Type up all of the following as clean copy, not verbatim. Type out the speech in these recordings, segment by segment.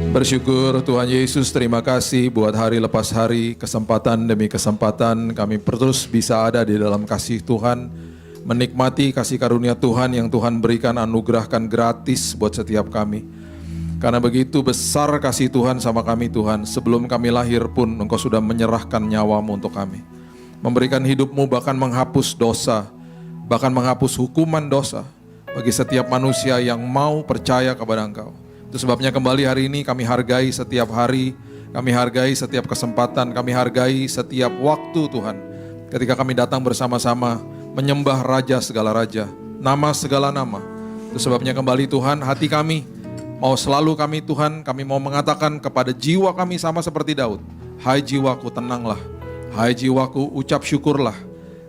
Bersyukur Tuhan Yesus, terima kasih buat hari lepas hari, kesempatan demi kesempatan kami terus bisa ada di dalam kasih Tuhan, menikmati kasih karunia Tuhan yang Tuhan berikan, anugerahkan gratis buat setiap kami. Karena begitu besar kasih Tuhan sama kami Tuhan, sebelum kami lahir pun Engkau sudah menyerahkan nyawamu untuk kami. Memberikan hidupmu bahkan menghapus dosa, bahkan menghapus hukuman dosa bagi setiap manusia yang mau percaya kepada Engkau. Itu sebabnya kembali hari ini kami hargai setiap hari, kami hargai setiap kesempatan, kami hargai setiap waktu Tuhan. Ketika kami datang bersama-sama menyembah Raja segala Raja, nama segala nama. Itu sebabnya kembali Tuhan, hati kami mau selalu kami Tuhan, kami mau mengatakan kepada jiwa kami sama seperti Daud. Hai jiwaku tenanglah, hai jiwaku ucap syukurlah,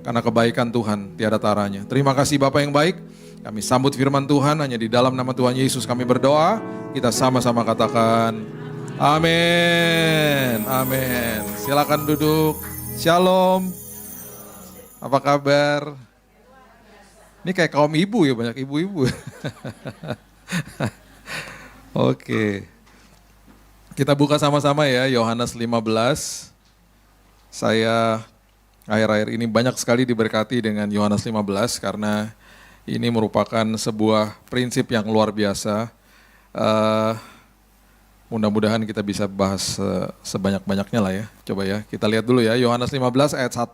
karena kebaikan Tuhan tiada taranya. Terima kasih Bapa yang baik. Kami sambut firman Tuhan, hanya di dalam nama Tuhan Yesus kami berdoa. Kita sama-sama katakan, amin, amin. Silakan duduk. Shalom. Apa kabar? Ini kayak kaum ibu ya, banyak ibu-ibu. Oke. Kita buka sama-sama ya, Yohanes 15. Saya akhir-akhir ini banyak sekali diberkati dengan Yohanes 15 karena ini merupakan sebuah prinsip yang luar biasa. Mudah-mudahan kita bisa bahas sebanyak-banyaknya lah ya. Coba ya, kita lihat dulu ya. Yohanes 15 ayat 1.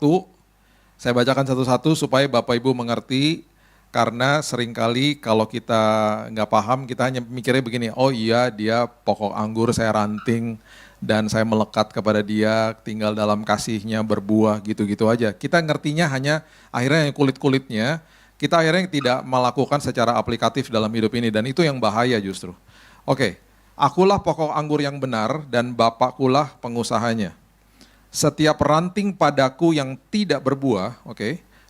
Saya bacakan satu-satu supaya Bapak Ibu mengerti. Karena seringkali kalau kita nggak paham, kita hanya mikirnya begini. Oh iya, dia pokok anggur, saya ranting. Dan saya melekat kepada dia, tinggal dalam kasihnya, berbuah, gitu-gitu aja. Kita ngertinya hanya akhirnya yang kulit-kulitnya. Kita akhirnya tidak melakukan secara aplikatif dalam hidup ini, dan itu yang bahaya justru. Oke, akulah pokok anggur yang benar dan Bapakkulah pengusahanya. Setiap ranting padaku yang tidak berbuah,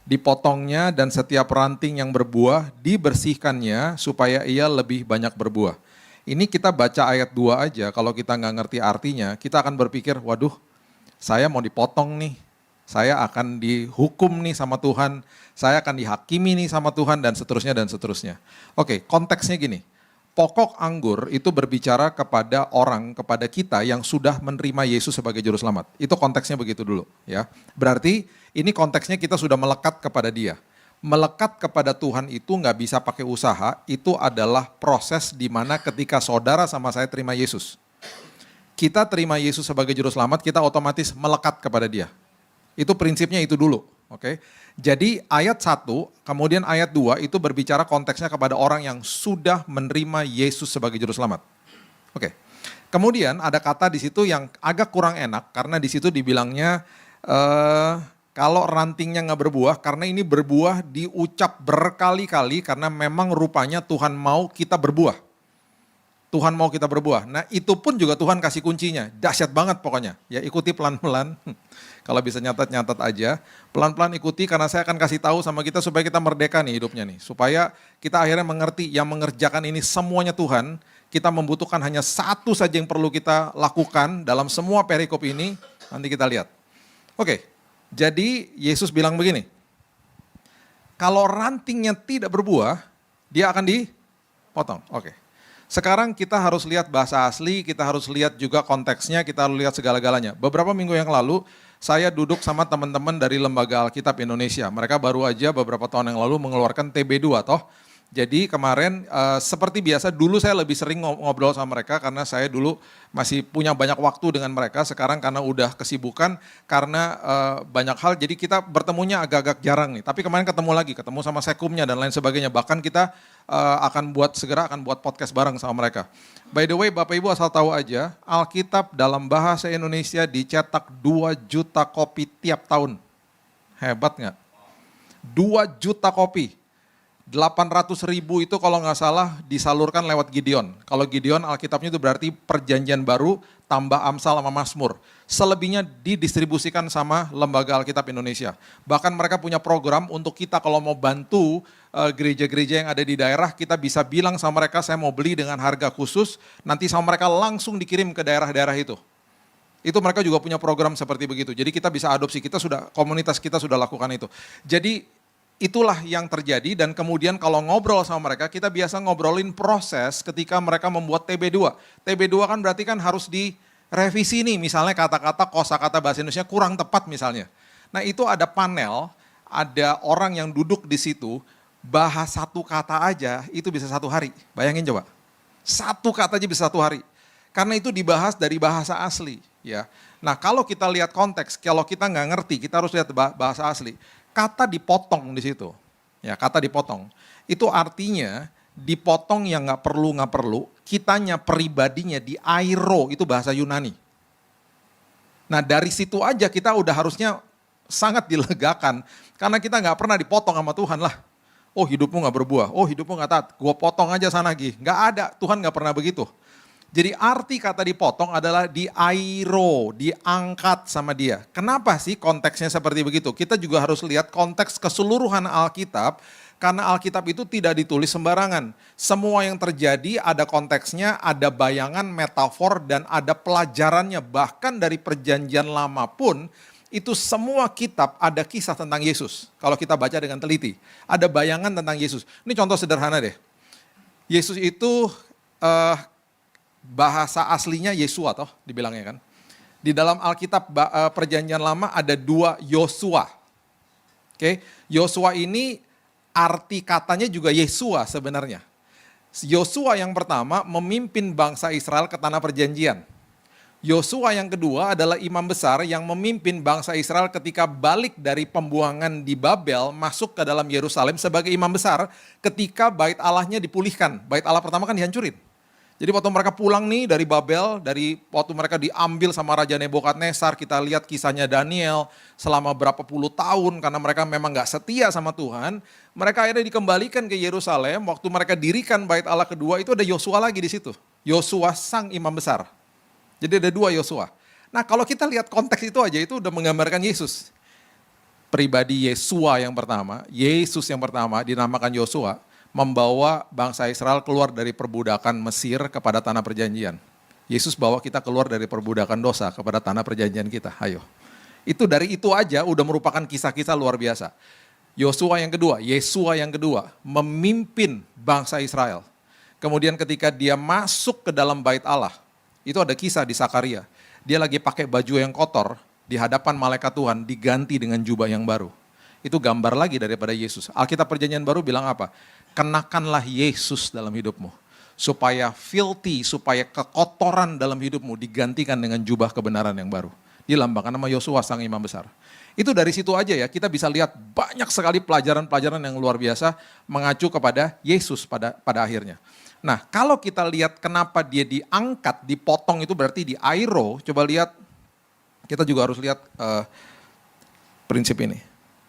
dipotongnya, dan setiap ranting yang berbuah dibersihkannya supaya ia lebih banyak berbuah. Ini kita baca ayat 2 aja, kalau kita nggak ngerti artinya, kita akan berpikir, waduh, saya mau dipotong nih. Saya akan dihukum nih sama Tuhan, saya akan dihakimi nih sama Tuhan, dan seterusnya dan seterusnya. Oke, konteksnya gini, pokok anggur itu berbicara kepada orang, kepada kita yang sudah menerima Yesus sebagai juru selamat. Itu konteksnya begitu dulu ya. Berarti ini konteksnya kita sudah melekat kepada dia. Melekat kepada Tuhan itu nggak bisa pakai usaha, itu adalah proses di mana ketika saudara sama saya terima Yesus. Kita terima Yesus sebagai juru selamat, kita otomatis melekat kepada dia. Itu prinsipnya itu dulu, oke. Jadi ayat 1, kemudian ayat 2 itu berbicara konteksnya kepada orang yang sudah menerima Yesus sebagai juru selamat. Oke. Kemudian ada kata di situ yang agak kurang enak karena di situ dibilangnya kalau rantingnya nggak berbuah, karena ini berbuah diucap berkali-kali karena memang rupanya Tuhan mau kita berbuah. Tuhan mau kita berbuah. Nah itu pun juga Tuhan kasih kuncinya, dahsyat banget pokoknya. Ya ikuti pelan-pelan. Kalau bisa nyatat-nyatat aja, pelan-pelan ikuti karena saya akan kasih tahu sama kita supaya kita merdeka nih hidupnya nih. Supaya kita akhirnya mengerti yang mengerjakan ini semuanya Tuhan, kita membutuhkan hanya satu saja yang perlu kita lakukan dalam semua perikop ini, nanti kita lihat. Oke, jadi Yesus bilang begini, kalau rantingnya tidak berbuah, dia akan dipotong. Oke. Sekarang kita harus lihat bahasa asli, kita harus lihat juga konteksnya, kita harus lihat segala-galanya. Beberapa minggu yang lalu, saya duduk sama teman-teman dari Lembaga Alkitab Indonesia. Mereka baru aja beberapa tahun yang lalu mengeluarkan TB2 toh. Jadi kemarin seperti biasa, dulu saya lebih sering ngobrol sama mereka karena saya dulu masih punya banyak waktu dengan mereka. Sekarang karena udah kesibukan, karena banyak hal, jadi kita bertemunya agak-agak jarang nih. Tapi kemarin ketemu sama sekumnya dan lain sebagainya. Bahkan kita segera akan buat podcast bareng sama mereka. By the way, Bapak Ibu asal tahu aja, Alkitab dalam bahasa Indonesia dicetak 2 juta kopi tiap tahun. Hebat nggak? 2 juta kopi. 800.000 itu kalau nggak salah disalurkan lewat Gideon. Kalau Gideon Alkitabnya itu berarti perjanjian baru tambah Amsal sama Mazmur. Selebihnya didistribusikan sama Lembaga Alkitab Indonesia. Bahkan mereka punya program untuk kita kalau mau bantu gereja-gereja yang ada di daerah, kita bisa bilang sama mereka saya mau beli dengan harga khusus, nanti sama mereka langsung dikirim ke daerah-daerah itu. Itu mereka juga punya program seperti begitu. Jadi kita bisa adopsi, komunitas kita sudah lakukan itu. Jadi itulah yang terjadi dan kemudian kalau ngobrol sama mereka, kita biasa ngobrolin proses ketika mereka membuat TB2. TB2 kan berarti kan harus direvisi nih, misalnya kata-kata kosakata bahasa Indonesia kurang tepat misalnya. Nah itu ada panel, ada orang yang duduk di situ, bahas satu kata aja itu bisa 1 hari. Bayangin coba, satu kata aja bisa 1 hari. Karena itu dibahas dari bahasa asli. Ya. Nah kalau kita lihat konteks, kalau kita nggak ngerti, kita harus lihat bahasa asli. Kata dipotong di situ, ya kata dipotong. Itu artinya dipotong yang nggak perlu, kitanya pribadinya di airo, itu bahasa Yunani. Nah dari situ aja kita udah harusnya sangat dilegakan, karena kita nggak pernah dipotong sama Tuhan lah. Oh hidupmu nggak berbuah, oh hidupmu nggak taat, gua potong aja sana lagi. Nggak ada, Tuhan nggak pernah begitu. Jadi arti kata dipotong adalah di airo, diangkat sama dia. Kenapa sih konteksnya seperti begitu? Kita juga harus lihat konteks keseluruhan Alkitab, karena Alkitab itu tidak ditulis sembarangan. Semua yang terjadi ada konteksnya, ada bayangan, metafor, dan ada pelajarannya. Bahkan dari perjanjian lama pun, itu semua kitab ada kisah tentang Yesus. Kalau kita baca dengan teliti, ada bayangan tentang Yesus. Ini contoh sederhana deh. Yesus itu bahasa aslinya Yesua toh dibilangnya kan. Di dalam Alkitab perjanjian lama ada 2 Yosua. Oke, Yosua ini arti katanya juga Yesua sebenarnya. Yosua yang pertama memimpin bangsa Israel ke tanah perjanjian. Yosua yang kedua adalah imam besar yang memimpin bangsa Israel ketika balik dari pembuangan di Babel masuk ke dalam Yerusalem sebagai imam besar ketika bait Allahnya dipulihkan. Bait Allah pertama kan dihancurin. Jadi waktu mereka pulang nih dari Babel, dari waktu mereka diambil sama Raja Nebukadnezar, kita lihat kisahnya Daniel selama berapa puluh tahun karena mereka memang gak setia sama Tuhan. Mereka akhirnya dikembalikan ke Yerusalem, waktu mereka dirikan bait Allah kedua itu ada Yosua lagi di situ. Yosua sang imam besar. Jadi ada 2 Yosua. Nah kalau kita lihat konteks itu aja itu udah menggambarkan Yesus. Pribadi Yesua yang pertama, Yesus yang pertama dinamakan Yosua. Membawa bangsa Israel keluar dari perbudakan Mesir kepada tanah perjanjian. Yesus bawa kita keluar dari perbudakan dosa kepada tanah perjanjian kita. Ayo. Itu dari itu aja udah merupakan kisah-kisah luar biasa. Yosua yang kedua, Yesua yang kedua, memimpin bangsa Israel. Kemudian ketika dia masuk ke dalam bait Allah, itu ada kisah di Sakaria. Dia lagi pakai baju yang kotor, di hadapan malaikat Tuhan, diganti dengan jubah yang baru. Itu gambar lagi daripada Yesus. Alkitab perjanjian baru bilang apa? Kenakanlah Yesus dalam hidupmu. Supaya filthy, supaya kekotoran dalam hidupmu digantikan dengan jubah kebenaran yang baru. Dilambangkan nama Yosua sang imam besar. Itu dari situ aja ya, kita bisa lihat banyak sekali pelajaran-pelajaran yang luar biasa mengacu kepada Yesus pada akhirnya. Nah kalau kita lihat kenapa dia diangkat, dipotong itu berarti di airo, coba lihat, kita juga harus lihat prinsip ini.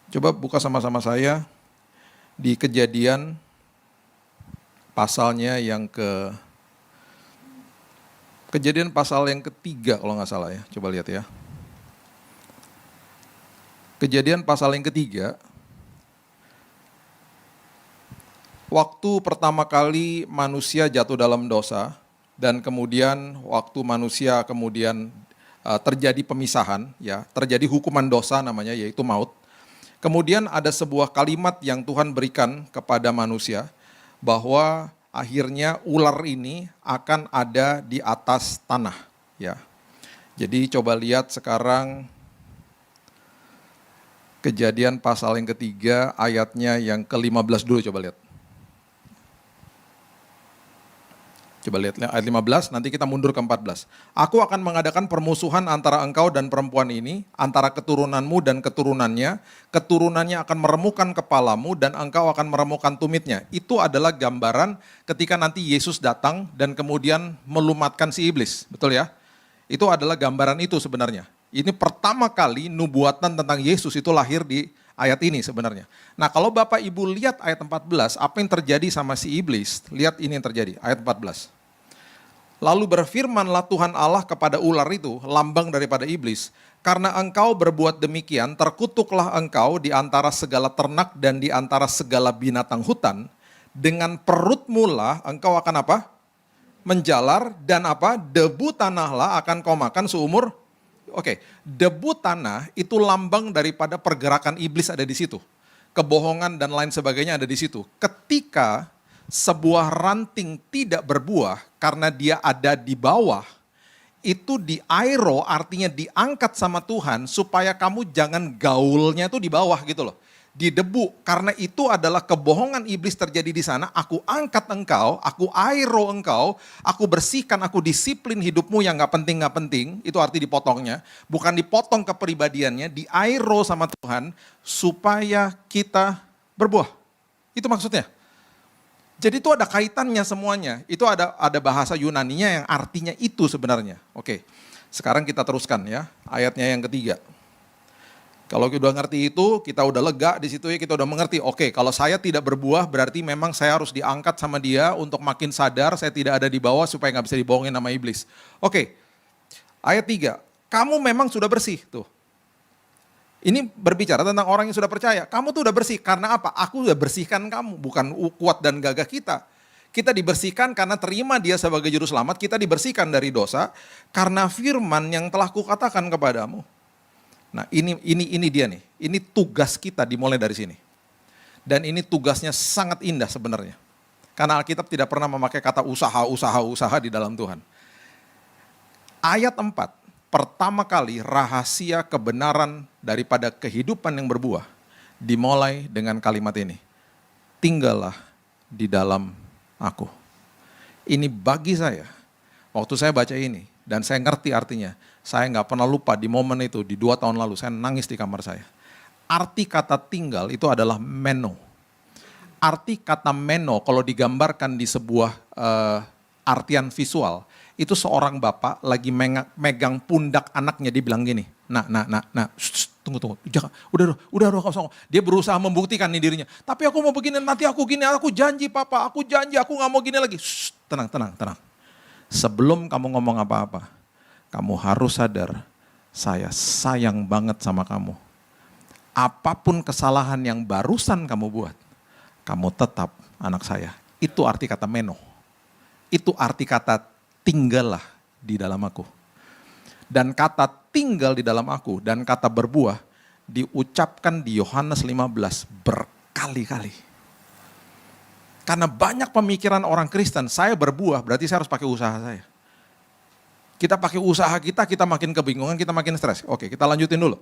Coba buka sama-sama saya di Kejadian pasalnya yang Kejadian pasal yang ketiga kalau nggak salah ya, coba lihat ya. Kejadian pasal yang ketiga, waktu pertama kali manusia jatuh dalam dosa, dan kemudian waktu manusia kemudian terjadi pemisahan, ya terjadi hukuman dosa namanya yaitu maut. Kemudian ada sebuah kalimat yang Tuhan berikan kepada manusia, bahwa akhirnya ular ini akan ada di atas tanah. Ya. Jadi coba lihat sekarang Kejadian pasal yang ketiga ayatnya yang ke-15 dulu, coba lihat. Coba lihat ayat 15, nanti kita mundur ke 14. Aku akan mengadakan permusuhan antara engkau dan perempuan ini, antara keturunanmu dan keturunannya. Keturunannya akan meremukkan kepalamu dan engkau akan meremukkan tumitnya. Itu adalah gambaran ketika nanti Yesus datang dan kemudian melumatkan si iblis. Betul ya? Itu adalah gambaran itu sebenarnya. Ini pertama kali nubuatan tentang Yesus itu lahir di ayat ini sebenarnya. Nah kalau Bapak Ibu lihat ayat 14, apa yang terjadi sama si iblis? Lihat ini yang terjadi, ayat 14. Lalu berfirmanlah Tuhan Allah kepada ular itu, lambang daripada iblis, karena engkau berbuat demikian, terkutuklah engkau di antara segala ternak dan di antara segala binatang hutan, dengan perutmu lah engkau akan apa? Menjalar, dan apa? Debu tanahlah akan kau makan seumur. Oke, debu tanah itu lambang daripada pergerakan iblis ada di situ. kebohongan dan lain sebagainya ada di situ. Ketika sebuah ranting tidak berbuah karena dia ada di bawah, itu di aero artinya diangkat sama Tuhan supaya kamu jangan gaulnya itu di bawah gitu loh. Di debu, karena itu adalah kebohongan iblis terjadi di sana. Aku angkat engkau, aku aero engkau, aku bersihkan, aku disiplin hidupmu yang gak penting, itu arti dipotongnya. Bukan dipotong kepribadiannya, di aero sama Tuhan supaya kita berbuah. Itu maksudnya. Jadi itu ada kaitannya semuanya, itu ada bahasa Yunaninya yang artinya itu sebenarnya. Oke, sekarang kita teruskan ya, ayatnya yang ketiga. Kalau kita udah ngerti itu, kita udah lega di situ ya, kita udah mengerti. Oke, kalau saya tidak berbuah berarti memang saya harus diangkat sama dia untuk makin sadar saya tidak ada di bawah supaya nggak bisa dibohongin sama iblis. Oke, ayat 3, kamu memang sudah bersih tuh. Ini berbicara tentang orang yang sudah percaya. Kamu tuh udah bersih, karena apa? Aku udah bersihkan kamu, bukan kuat dan gagah kita. Kita dibersihkan karena terima dia sebagai juru selamat, kita dibersihkan dari dosa karena firman yang telah kukatakan kepadamu. Nah ini dia nih, ini tugas kita dimulai dari sini. Dan ini tugasnya sangat indah sebenarnya. Karena Alkitab tidak pernah memakai kata usaha di dalam Tuhan. Ayat 4, pertama kali rahasia kebenaran daripada kehidupan yang berbuah dimulai dengan kalimat ini. Tinggallah di dalam aku. Ini bagi saya, waktu saya baca ini, dan saya ngerti artinya, saya nggak pernah lupa di momen itu, di 2 tahun lalu, saya nangis di kamar saya. Arti kata tinggal itu adalah meno. Arti kata meno kalau digambarkan di sebuah artian visual, itu seorang bapak lagi megang pundak anaknya, dia bilang gini, tunggu, jangan, udah, dia berusaha membuktikan nih dirinya, tapi aku mau begini, nanti aku gini, aku janji papa, aku janji, aku nggak mau gini lagi. Tenang. Sebelum kamu ngomong apa-apa, kamu harus sadar, saya sayang banget sama kamu. Apapun kesalahan yang barusan kamu buat, kamu tetap anak saya. Itu arti kata meno. Itu arti kata tinggallah di dalam aku. Dan kata tinggal di dalam aku dan kata berbuah diucapkan di Yohanes 15 berkali-kali. Karena banyak pemikiran orang Kristen, saya berbuah berarti saya harus pakai usaha saya. Kita pakai usaha kita makin kebingungan, kita makin stres. Oke, kita lanjutin dulu.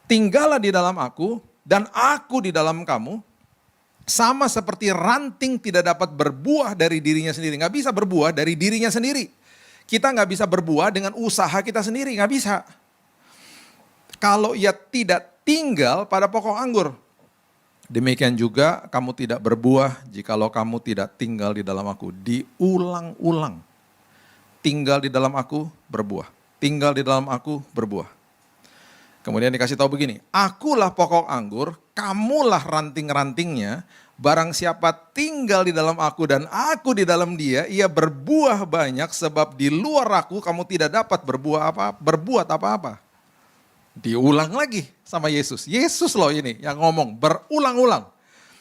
Tinggallah di dalam aku dan aku di dalam kamu, sama seperti ranting tidak dapat berbuah dari dirinya sendiri. Nggak bisa berbuah dari dirinya sendiri. Kita nggak bisa berbuah dengan usaha kita sendiri, nggak bisa. Kalau ia tidak tinggal pada pokok anggur, demikian juga kamu tidak berbuah jikalau kamu tidak tinggal di dalam aku. Diulang-ulang. Tinggal di dalam aku, berbuah. Tinggal di dalam aku, berbuah. Kemudian dikasih tahu begini, akulah pokok anggur, kamulah ranting-rantingnya, barang siapa tinggal di dalam aku dan aku di dalam dia, ia berbuah banyak sebab di luar aku kamu tidak dapat berbuat apa-apa. Diulang lagi sama Yesus. Yesus loh ini yang ngomong berulang-ulang.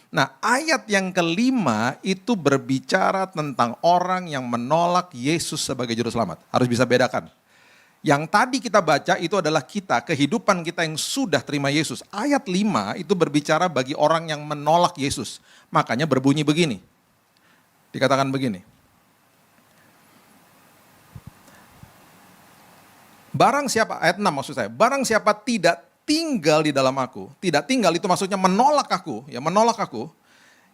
Nah, ayat yang kelima itu berbicara tentang orang yang menolak Yesus sebagai juru selamat. Harus bisa bedakan. Yang tadi kita baca itu adalah kita, kehidupan kita yang sudah terima Yesus. Ayat 5 itu berbicara bagi orang yang menolak Yesus. Makanya berbunyi begini. Dikatakan begini. Barang siapa, ayat 6 maksud saya, barang siapa tidak tinggal di dalam aku, tidak tinggal itu maksudnya menolak aku,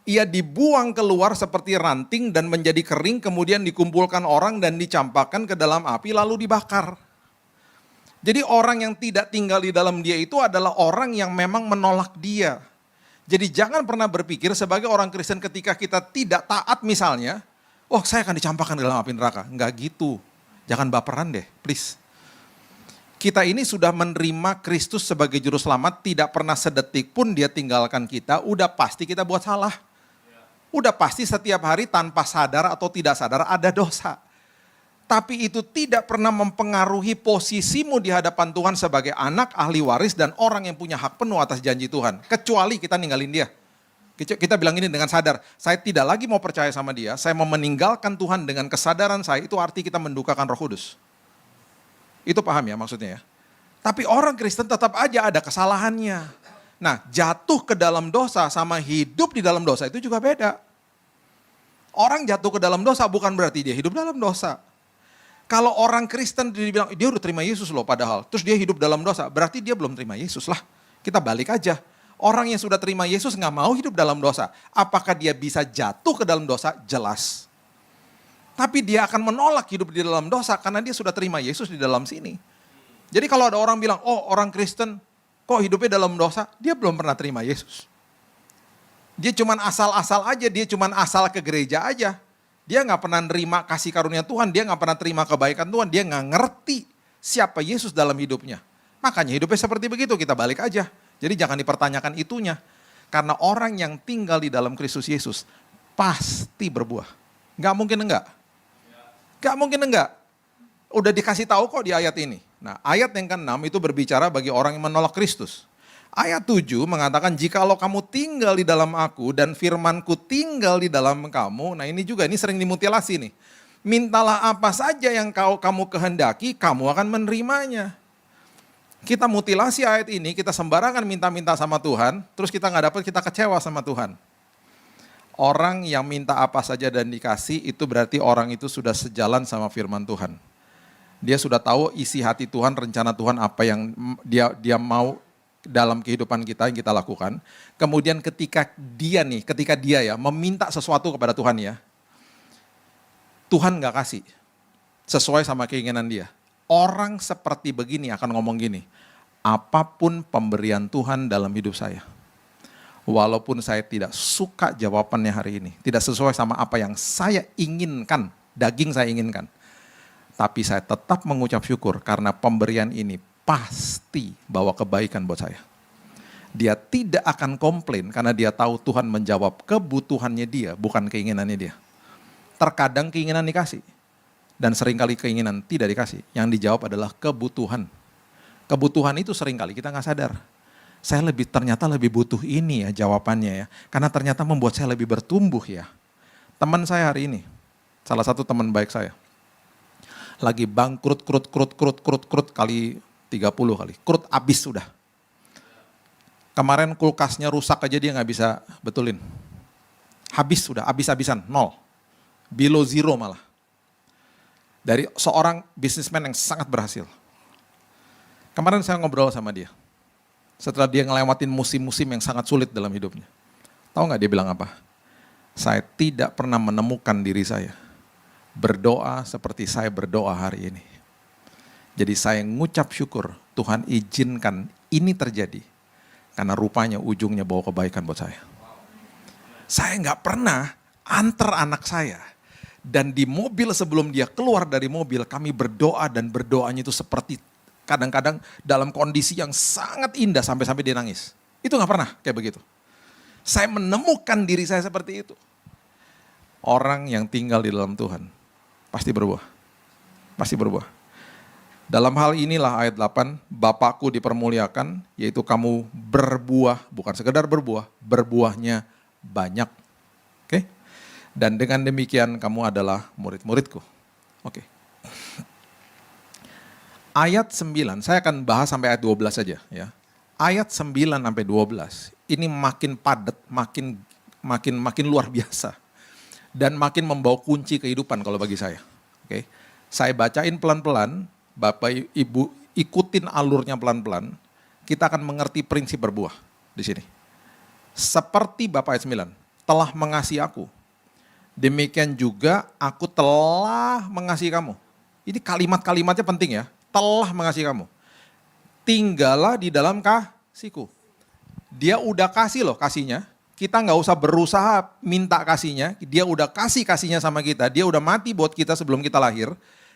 ia dibuang keluar seperti ranting dan menjadi kering, kemudian dikumpulkan orang dan dicampakkan ke dalam api lalu dibakar. Jadi orang yang tidak tinggal di dalam dia itu adalah orang yang memang menolak dia. Jadi jangan pernah berpikir sebagai orang Kristen ketika kita tidak taat misalnya, oh saya akan dicampakkan ke dalam api neraka. Enggak gitu, jangan baperan deh, please. Kita ini sudah menerima Kristus sebagai juru selamat, tidak pernah sedetik pun dia tinggalkan kita, udah pasti kita buat salah. Udah pasti setiap hari tanpa sadar atau tidak sadar ada dosa. Tapi itu tidak pernah mempengaruhi posisimu di hadapan Tuhan sebagai anak, ahli waris, dan orang yang punya hak penuh atas janji Tuhan. Kecuali kita ninggalin dia. Kita bilang ini dengan sadar, saya tidak lagi mau percaya sama dia, saya mau meninggalkan Tuhan dengan kesadaran saya, itu arti kita mendukakan Roh Kudus. Itu paham ya maksudnya ya. Tapi orang Kristen tetap aja ada kesalahannya. Nah, jatuh ke dalam dosa sama hidup di dalam dosa itu juga beda. Orang jatuh ke dalam dosa bukan berarti dia hidup dalam dosa. Kalau orang Kristen dibilang, dia udah terima Yesus loh padahal. Terus dia hidup dalam dosa, berarti dia belum terima Yesus lah. Kita balik aja. Orang yang sudah terima Yesus nggak mau hidup dalam dosa. Apakah dia bisa jatuh ke dalam dosa? Jelas. Tapi dia akan menolak hidup di dalam dosa karena dia sudah terima Yesus di dalam sini. Jadi kalau ada orang bilang, oh orang Kristen kok hidupnya dalam dosa? Dia belum pernah terima Yesus. Dia cuman asal-asal aja, dia cuman asal ke gereja aja. Dia gak pernah nerima kasih karunia Tuhan, dia gak pernah terima kebaikan Tuhan, dia gak ngerti siapa Yesus dalam hidupnya. Makanya hidupnya seperti begitu, kita balik aja. Jadi jangan dipertanyakan itunya. Karena orang yang tinggal di dalam Kristus Yesus pasti berbuah. Gak mungkin enggak. Gak mungkin enggak. Udah dikasih tahu kok di ayat ini. Nah, ayat yang ke-6 itu berbicara bagi orang yang menolak Kristus. Ayat 7 mengatakan, jikalau kamu tinggal di dalam aku dan firmanku tinggal di dalam kamu. Nah ini juga, ini sering dimutilasi nih. Mintalah apa saja yang kamu kehendaki, kamu akan menerimanya. Kita mutilasi ayat ini, kita sembarangan minta-minta sama Tuhan, terus kita nggak dapat, kita kecewa sama Tuhan. Orang yang minta apa saja dan dikasih, itu berarti orang itu sudah sejalan sama firman Tuhan. Dia sudah tahu isi hati Tuhan, rencana Tuhan apa yang dia mau dalam kehidupan kita yang kita lakukan. Kemudian ketika dia ya meminta sesuatu kepada Tuhan ya, Tuhan gak kasih sesuai sama keinginan dia. Orang seperti begini akan ngomong gini, apapun pemberian Tuhan dalam hidup saya, walaupun saya tidak suka jawabannya hari ini, tidak sesuai sama apa yang saya inginkan, daging saya inginkan, tapi saya tetap mengucap syukur karena pemberian ini pasti bawa kebaikan buat saya. Dia tidak akan komplain karena dia tahu Tuhan menjawab kebutuhannya dia, bukan keinginannya dia. Terkadang keinginan dikasih, dan seringkali keinginan tidak dikasih. Yang dijawab adalah kebutuhan. Kebutuhan itu seringkali kita nggak sadar. Saya ternyata lebih butuh ini ya jawabannya ya. Karena ternyata membuat saya lebih bertumbuh ya. Teman saya hari ini, salah satu teman baik saya, lagi bangkrut kali 30 kali. Krut abis sudah. Kemarin kulkasnya rusak aja dia nggak bisa betulin. Habis sudah, habis-habisan, nol. Below zero malah. Dari seorang bisnismen yang sangat berhasil. Kemarin saya ngobrol sama dia. Setelah dia ngelewatin musim-musim yang sangat sulit dalam hidupnya. Tahu nggak dia bilang apa? Saya tidak pernah menemukan diri saya berdoa seperti saya berdoa hari ini. Jadi saya ngucap syukur, Tuhan izinkan ini terjadi. Karena rupanya ujungnya bawa kebaikan buat saya. Saya nggak pernah antar anak saya. Dan di mobil sebelum dia keluar dari mobil, kami berdoa dan berdoanya itu seperti kadang-kadang dalam kondisi yang sangat indah sampai-sampai dia nangis. Itu nggak pernah kayak begitu. Saya menemukan diri saya seperti itu. Orang yang tinggal di dalam Tuhan pasti berbuah. Pasti berbuah. Dalam hal inilah ayat 8, Bapakku dipermuliakan, yaitu kamu berbuah, bukan sekedar berbuah, berbuahnya banyak. Oke? Dan dengan demikian kamu adalah murid-muridku. Oke. Ayat 9, saya akan bahas sampai ayat 12 saja ya. Ayat 9 sampai 12, ini makin padat, makin luar biasa. Dan makin membawa kunci kehidupan kalau bagi saya. Oke. Saya bacain pelan-pelan, Bapak Ibu ikutin alurnya pelan-pelan, kita akan mengerti prinsip berbuah di sini. Seperti Bapak ayat 9, telah mengasihi aku, demikian juga aku telah mengasihi kamu. Ini kalimat-kalimatnya penting ya, telah mengasihi kamu. Tinggallah di dalam kasihku. Dia udah kasih loh kasihnya, kita nggak usah berusaha minta kasihnya, dia udah kasihnya sama kita, dia udah mati buat kita sebelum kita lahir.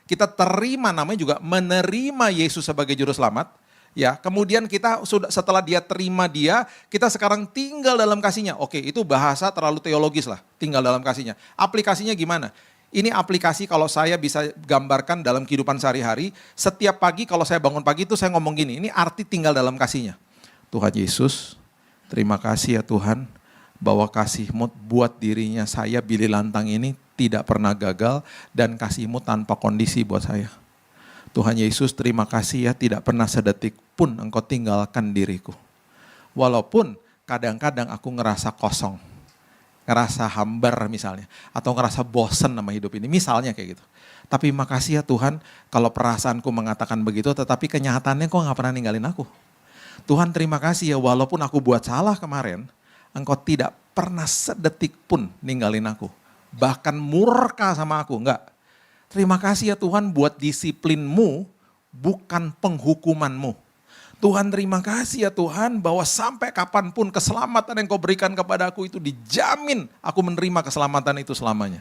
Kita terima, namanya juga menerima Yesus sebagai juru selamat. Ya, kemudian kita sudah setelah dia terima dia, kita sekarang tinggal dalam kasihnya. Oke, itu bahasa terlalu teologis lah, tinggal dalam kasihnya. Aplikasinya gimana? Ini aplikasi kalau saya bisa gambarkan dalam kehidupan sehari-hari. Setiap pagi kalau saya bangun pagi itu saya ngomong gini, ini arti tinggal dalam kasihnya. Tuhan Yesus, terima kasih ya Tuhan, bahwa kasih-Mu buat dirinya saya Billy Lantang ini tidak pernah gagal dan kasih-Mu tanpa kondisi buat saya. Tuhan Yesus terima kasih ya tidak pernah sedetik pun Engkau tinggalkan diriku. Walaupun kadang-kadang aku ngerasa kosong, ngerasa hambar misalnya, atau ngerasa bosen sama hidup ini, misalnya kayak gitu. Tapi makasih ya Tuhan kalau perasaanku mengatakan begitu, tetapi kenyataannya kok gak pernah ninggalin aku. Tuhan terima kasih ya walaupun aku buat salah kemarin, Engkau tidak pernah sedetik pun ninggalin aku. Bahkan murka sama aku, enggak. Terima kasih ya Tuhan buat disiplinmu, bukan penghukumanmu. Tuhan terima kasih ya Tuhan bahwa sampai kapanpun keselamatan yang kau berikan kepada aku itu dijamin aku menerima keselamatan itu selamanya.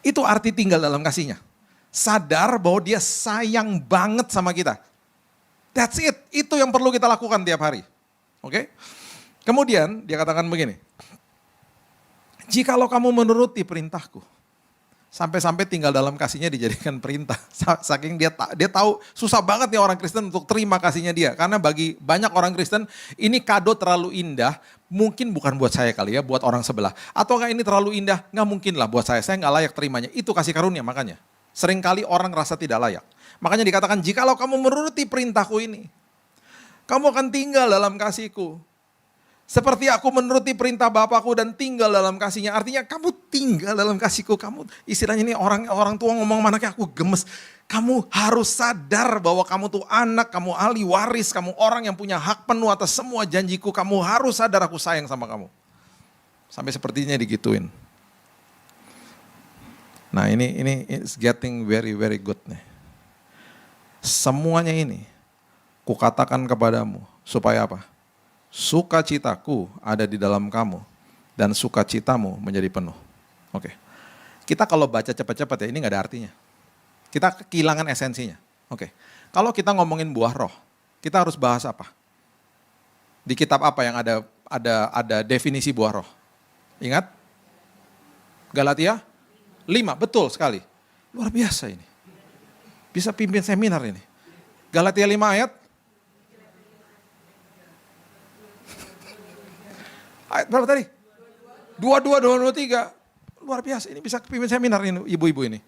Itu arti tinggal dalam kasihnya. Sadar bahwa dia sayang banget sama kita. That's it, itu yang perlu kita lakukan tiap hari. Oke? Kemudian dia katakan begini, jikalau kamu menuruti perintahku, sampai-sampai tinggal dalam kasihnya dijadikan perintah. Saking dia tahu susah banget nih orang Kristen untuk terima kasihnya dia. Karena bagi banyak orang Kristen ini kado terlalu indah, mungkin bukan buat saya kali ya, buat orang sebelah. Atau ini terlalu indah, nggak mungkin lah buat saya nggak layak terimanya. Itu kasih karunia makanya. Seringkali orang rasa tidak layak. Makanya dikatakan jikalau kamu menuruti perintahku ini, kamu akan tinggal dalam kasihku. Seperti aku menuruti perintah Bapakku dan tinggal dalam kasihnya. Artinya kamu tinggal dalam kasihku. Kamu istilahnya ini orang tua ngomong sama anaknya aku gemes. Kamu harus sadar bahwa kamu tuh anak, kamu ahli waris, kamu orang yang punya hak penuh atas semua janjiku. Kamu harus sadar aku sayang sama kamu. Sampai sepertinya digituin. Nah ini it's getting very very good nih. Semuanya ini kukatakan kepadamu supaya apa? Sukacitaku ada di dalam kamu dan sukacitamu menjadi penuh. Oke. Kita kalau baca cepat-cepat ya ini nggak ada artinya. Kita kehilangan esensinya. Oke. Kalau kita ngomongin buah roh, kita harus bahas apa? Di kitab apa yang ada definisi buah roh? Ingat? Galatia 5, betul sekali. Luar biasa ini. Bisa pimpin seminar ini. Galatia 5 ayat ayat berapa tadi? 22, 23. Luar biasa, ini bisa pimpin seminar ini ibu-ibu ini.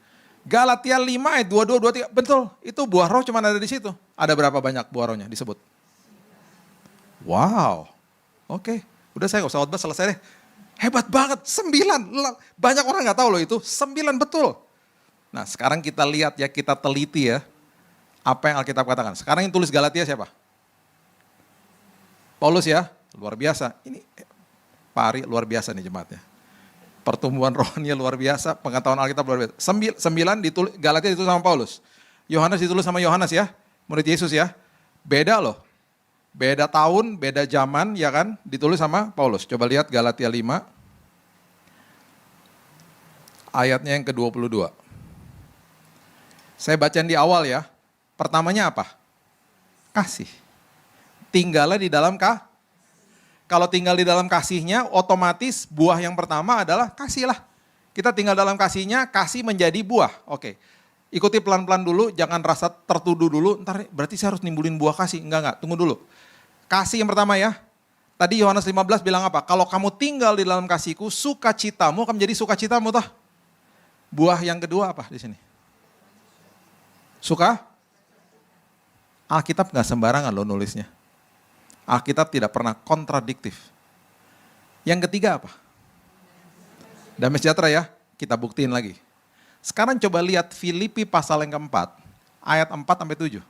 Galatia 5 ayat 22, 23. Betul, itu buah roh cuma ada di situ. Ada berapa banyak buah rohnya disebut? Wow, oke. Udah saya gak usah khotbah, selesai deh. Hebat banget, 9. Banyak orang gak tahu loh itu, 9 betul. Nah sekarang kita lihat ya, kita teliti ya. Apa yang Alkitab katakan. Sekarang yang tulis Galatia siapa? Paulus ya, luar biasa. Ini Pak Ari luar biasa nih jemaatnya. Pertumbuhan rohaninya luar biasa, pengetahuan Alkitab luar biasa. 9 ditulis, Galatia ditulis sama Paulus. Yohanes ditulis sama Yohanes ya, murid Yesus ya. Beda loh. Beda tahun, beda zaman ya kan, ditulis sama Paulus. Coba lihat Galatia 5, ayatnya yang ke-22. Saya bacain di awal ya. Pertamanya apa? Kasih. Tinggallah di dalam Kalau tinggal di dalam kasihnya, otomatis buah yang pertama adalah kasihlah. Kita tinggal dalam kasihnya, kasih menjadi buah. Oke, ikuti pelan-pelan dulu, jangan rasa tertuduh dulu, ntar berarti saya harus nimbulin buah kasih. Enggak, tunggu dulu. Kasih yang pertama ya, tadi Yohanes 15 bilang apa? Kalau kamu tinggal di dalam kasihku, sukacitamu akan menjadi sukacitamu toh. Buah yang kedua apa di sini? Alkitab nggak sembarangan loh nulisnya. Alkitab tidak pernah kontradiktif. Yang ketiga apa? Damai sejahtera ya, kita buktiin lagi. Sekarang coba lihat Filipi pasal yang keempat, ayat 4-7.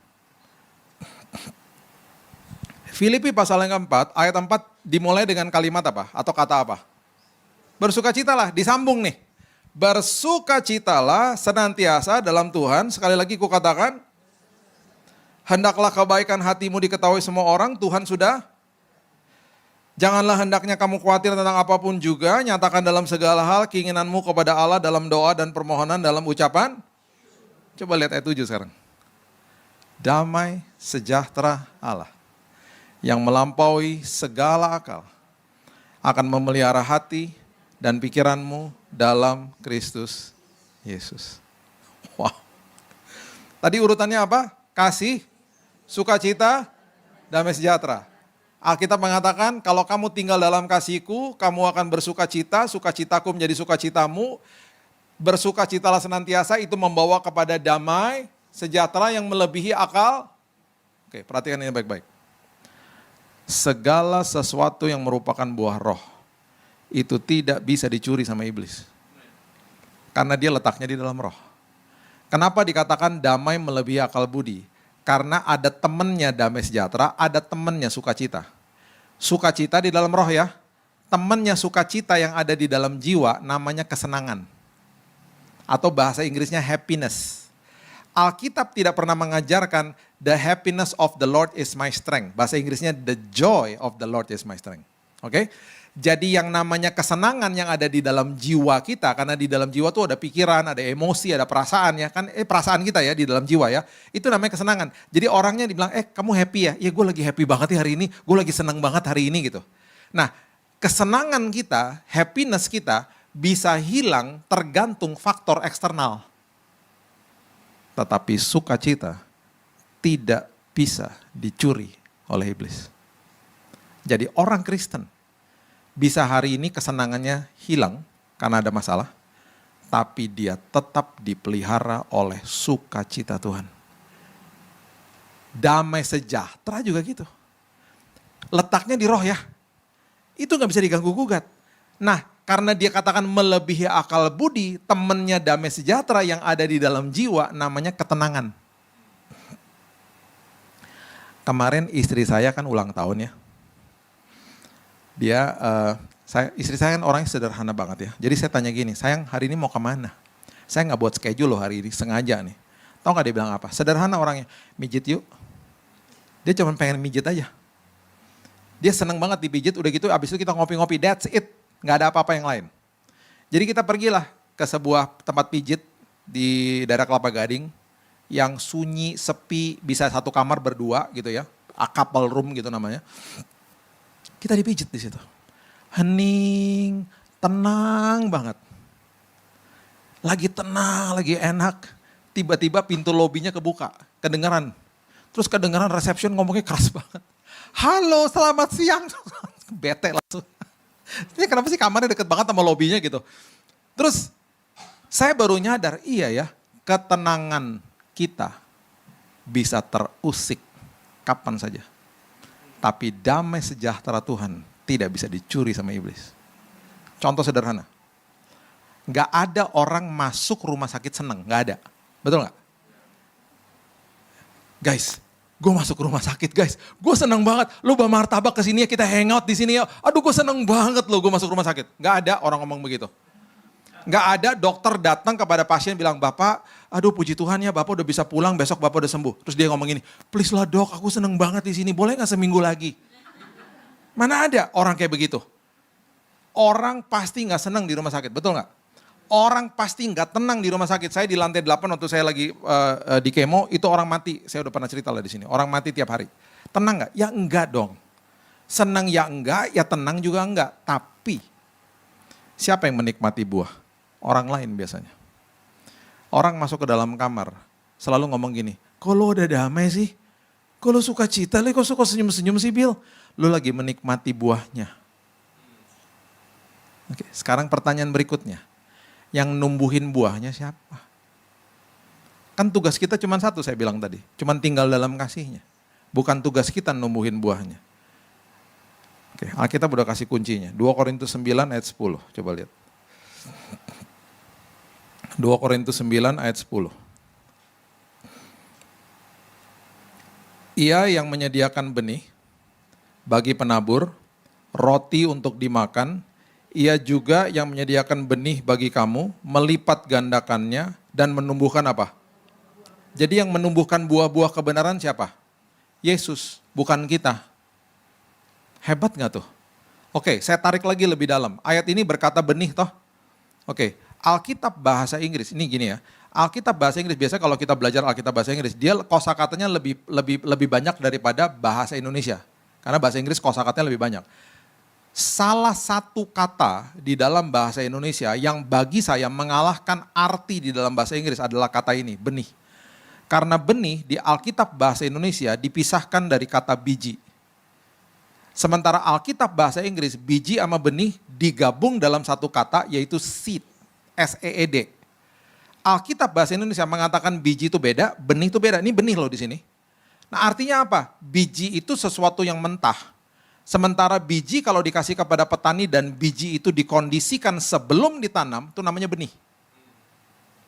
Filipi pasal yang keempat, ayat 4 dimulai dengan kalimat apa? Atau kata apa? Bersukacitalah, disambung nih. Bersukacitalah senantiasa dalam Tuhan, sekali lagi kukatakan, hendaklah kebaikan hatimu diketahui semua orang, Tuhan sudah. Janganlah hendaknya kamu khawatir tentang apapun juga, nyatakan dalam segala hal keinginanmu kepada Allah dalam doa dan permohonan dalam ucapan. Coba lihat ayat 7 sekarang. Damai sejahtera Allah yang melampaui segala akal akan memelihara hati dan pikiranmu dalam Kristus Yesus. Wow. Tadi urutannya apa? Kasih, sukacita, damai sejahtera. Alkitab mengatakan kalau kamu tinggal dalam kasihku, kamu akan bersukacita, sukacitaku menjadi sukacitamu. Bersukacitalah senantiasa, itu membawa kepada damai, sejahtera yang melebihi akal. Oke, perhatikan ini baik-baik. segala sesuatu yang merupakan buah roh itu tidak bisa dicuri sama iblis. Karena dia letaknya di dalam roh. Kenapa dikatakan damai melebihi akal budi? Karena ada temennya damai sejahtera, ada temennya sukacita. Sukacita di dalam roh ya. Temennya sukacita yang ada di dalam jiwa namanya kesenangan. Atau bahasa Inggrisnya happiness. Alkitab tidak pernah mengajarkan the happiness of the Lord is my strength. Bahasa Inggrisnya the joy of the Lord is my strength. Oke? Jadi yang namanya kesenangan yang ada di dalam jiwa kita, karena di dalam jiwa tuh ada pikiran, ada emosi, ada perasaan ya, kan perasaan kita ya di dalam jiwa ya, itu namanya kesenangan. Jadi orangnya dibilang, kamu happy ya? Ya gue lagi happy banget ya hari ini, gue lagi senang banget hari ini gitu. Nah kesenangan kita, happiness kita bisa hilang tergantung faktor eksternal. Tetapi sukacita tidak bisa dicuri oleh iblis. Jadi orang Kristen bisa hari ini kesenangannya hilang karena ada masalah, tapi dia tetap dipelihara oleh sukacita Tuhan. Damai sejahtera juga gitu. Letaknya di roh ya. Itu gak bisa diganggu gugat. Nah, karena dia katakan melebihi akal budi, temannya damai sejahtera yang ada di dalam jiwa namanya ketenangan. Kemarin istri saya kan ulang tahun ya. Istri saya kan orangnya sederhana banget ya. Jadi saya tanya gini, sayang hari ini mau kemana? Saya gak buat schedule loh hari ini, sengaja nih. Tahu gak dia bilang apa? Sederhana orangnya, mijit yuk. Dia cuma pengen mijit aja. Dia seneng banget dipijit, udah gitu abis itu kita ngopi-ngopi, that's it. Gak ada apa-apa yang lain. Jadi kita pergilah ke sebuah tempat pijit di daerah Kelapa Gading, yang sunyi, sepi, bisa satu kamar berdua gitu ya. A couple room gitu namanya. Kita dipijit di situ. Hening, tenang banget. Lagi tenang, lagi enak. Tiba-tiba pintu lobinya kebuka, kedengaran. Terus kedengaran resepsion ngomongnya keras banget. Halo, selamat siang. Bete langsung. Ini kenapa sih kamarnya deket banget sama lobinya gitu. Terus saya baru nyadar, iya ya, ketenangan kita bisa terusik kapan saja. Tapi damai sejahtera Tuhan tidak bisa dicuri sama iblis. Contoh sederhana. Gak ada orang masuk rumah sakit seneng, gak ada. Betul gak? Guys, gue masuk rumah sakit guys. Gue seneng banget. Lu bawa martabak kesini ya, kita hangout di sini ya. Aduh gue seneng banget loh gue masuk rumah sakit. Gak ada orang ngomong begitu. Gak ada dokter datang kepada pasien bilang, Bapak, aduh puji Tuhan ya Bapak udah bisa pulang, besok Bapak udah sembuh. Terus dia ngomong gini, please lah dok, aku seneng banget di sini, boleh gak seminggu lagi? Mana ada orang kayak begitu? Orang pasti gak seneng di rumah sakit, betul gak? Orang pasti gak tenang di rumah sakit. Saya di lantai 8 waktu saya lagi di kemo, itu orang mati. Saya udah pernah cerita lah di sini, orang mati tiap hari. Tenang gak? Ya enggak dong. Senang ya enggak, ya tenang juga enggak. Tapi siapa yang menikmati buah? Orang lain biasanya. Orang masuk ke dalam kamar, selalu ngomong gini, kok lo udah damai sih? Kok lo suka cita, kok suka senyum-senyum sih Bill? Lo lagi menikmati buahnya. Oke, sekarang pertanyaan berikutnya. Yang numbuhin buahnya siapa? Kan tugas kita cuma satu saya bilang tadi, cuma tinggal dalam kasihnya. Bukan tugas kita numbuhin buahnya. Oke, Alkitab udah kasih kuncinya. 2 Korintus 9 ayat 10, coba lihat. 2 Korintus 9 ayat 10. Ia yang menyediakan benih bagi penabur, roti untuk dimakan, ia juga yang menyediakan benih bagi kamu, melipat gandakannya dan menumbuhkan apa? Jadi yang menumbuhkan buah-buah kebenaran siapa? Yesus, bukan kita. Hebat gak tuh? Oke, saya tarik lagi lebih dalam. Ayat ini berkata benih toh? Oke. Alkitab bahasa Inggris, ini gini ya, Alkitab bahasa Inggris, biasa kalau kita belajar Alkitab bahasa Inggris, dia kosakatanya lebih banyak daripada bahasa Indonesia. Karena bahasa Inggris kosakatanya lebih banyak. Salah satu kata di dalam bahasa Indonesia yang bagi saya mengalahkan arti di dalam bahasa Inggris adalah kata ini, benih. Karena benih di Alkitab bahasa Indonesia dipisahkan dari kata biji. Sementara Alkitab bahasa Inggris, biji sama benih digabung dalam satu kata yaitu seed. SEED. Alkitab bahasa Indonesia mengatakan biji itu beda, benih itu beda. Ini benih loh di sini. Nah artinya apa? Biji itu sesuatu yang mentah. Sementara biji kalau dikasih kepada petani dan biji itu dikondisikan sebelum ditanam, itu namanya benih.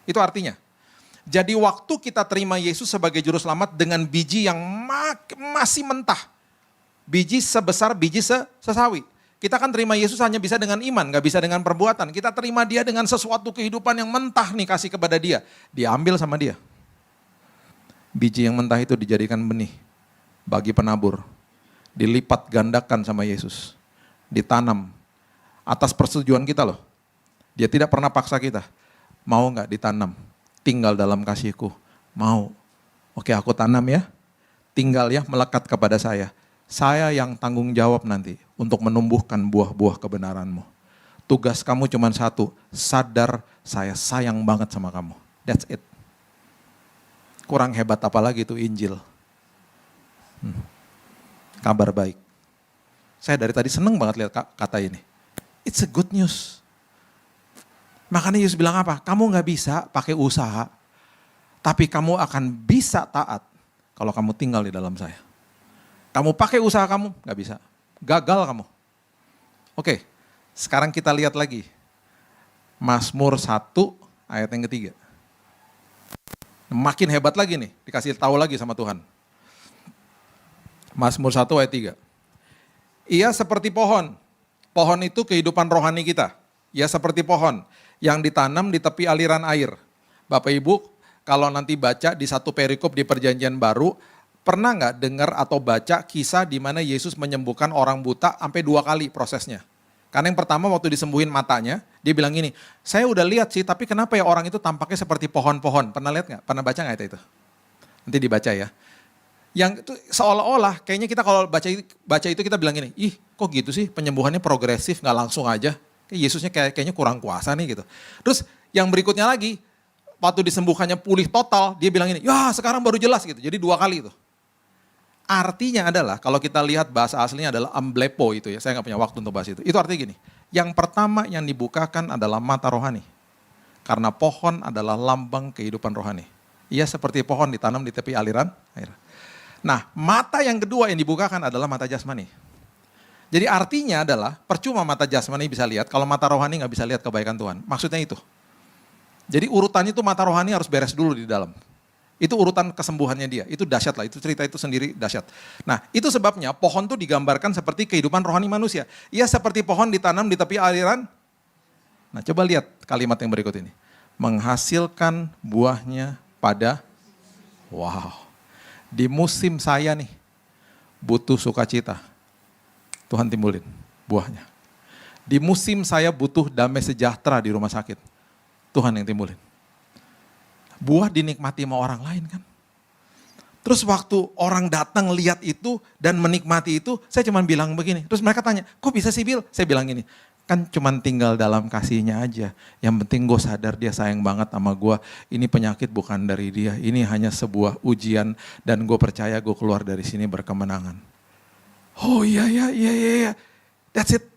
Itu artinya. Jadi waktu kita terima Yesus sebagai juru selamat dengan biji yang masih mentah. Biji sebesar biji sesawi. Kita kan terima Yesus hanya bisa dengan iman, gak bisa dengan perbuatan. Kita terima dia dengan sesuatu kehidupan yang mentah nih kasih kepada dia. Diambil sama dia. Biji yang mentah itu dijadikan benih bagi penabur. Dilipat gandakan sama Yesus. Ditanam atas persetujuan kita loh. Dia tidak pernah paksa kita. Mau gak ditanam? Tinggal dalam kasihku. Mau. Oke, aku tanam ya. Tinggal ya melekat kepada saya. Saya yang tanggung jawab nanti untuk menumbuhkan buah-buah kebenaranmu. Tugas kamu cuma satu, sadar saya sayang banget sama kamu. That's it. Kurang hebat apa lagi itu Injil. Kabar baik. Saya dari tadi seneng banget lihat kata ini. It's a good news. Makanya Yesus bilang apa? Kamu gak bisa pakai usaha, tapi kamu akan bisa taat kalau kamu tinggal di dalam saya. Kamu pakai usaha kamu, gak bisa. Gagal kamu. Oke, sekarang kita lihat lagi. Mazmur 1 ayat yang ketiga. Makin hebat lagi nih, dikasih tahu lagi sama Tuhan. Mazmur 1 ayat 3. Ia seperti pohon. Pohon itu kehidupan rohani kita. Ia seperti pohon yang ditanam di tepi aliran air. Bapak Ibu, kalau nanti baca di satu perikop di Perjanjian Baru, pernah nggak dengar atau baca kisah di mana Yesus menyembuhkan orang buta sampai 2 kali prosesnya? Karena yang pertama waktu disembuhin matanya, dia bilang gini, saya udah lihat sih, tapi kenapa ya orang itu tampaknya seperti pohon-pohon? Pernah lihat nggak? Pernah baca nggak itu? Nanti dibaca ya. Yang itu seolah-olah kayaknya kita kalau baca itu kita bilang gini, ih kok gitu sih penyembuhannya progresif, nggak langsung aja. Yesusnya kayaknya kurang kuasa nih gitu. Terus yang berikutnya lagi, waktu disembuhkannya pulih total, dia bilang gini, ya sekarang baru jelas gitu. Jadi 2 kali itu. Artinya adalah, kalau kita lihat bahasa aslinya adalah amblepo itu ya, saya nggak punya waktu untuk bahas itu. Itu artinya gini, yang pertama yang dibukakan adalah mata rohani. Karena pohon adalah lambang kehidupan rohani. Ia seperti pohon ditanam di tepi aliran air. Nah, mata yang kedua yang dibukakan adalah mata jasmani. Jadi artinya adalah, percuma mata jasmani bisa lihat, kalau mata rohani nggak bisa lihat kebaikan Tuhan. Maksudnya itu. Jadi urutannya itu mata rohani harus beres dulu di dalam. Itu urutan kesembuhannya dia, itu dahsyat lah, itu cerita itu sendiri dahsyat. Nah itu sebabnya pohon itu digambarkan seperti kehidupan rohani manusia. Ia seperti pohon ditanam di tepi aliran. Nah coba lihat kalimat yang berikut ini. Menghasilkan buahnya pada, wow. Di musim saya nih, butuh sukacita. Tuhan timbulin buahnya. Di musim saya butuh damai sejahtera di rumah sakit. Tuhan yang timbulin. Buah dinikmati sama orang lain kan. Terus waktu orang datang lihat itu dan menikmati itu, saya cuma bilang begini. Terus mereka tanya, kok bisa sih Bil? Saya bilang gini, kan cuma tinggal dalam kasihnya aja. Yang penting gue sadar dia sayang banget sama gue. Ini penyakit bukan dari dia, ini hanya sebuah ujian dan gue percaya gue keluar dari sini berkemenangan. Oh iya, that's it.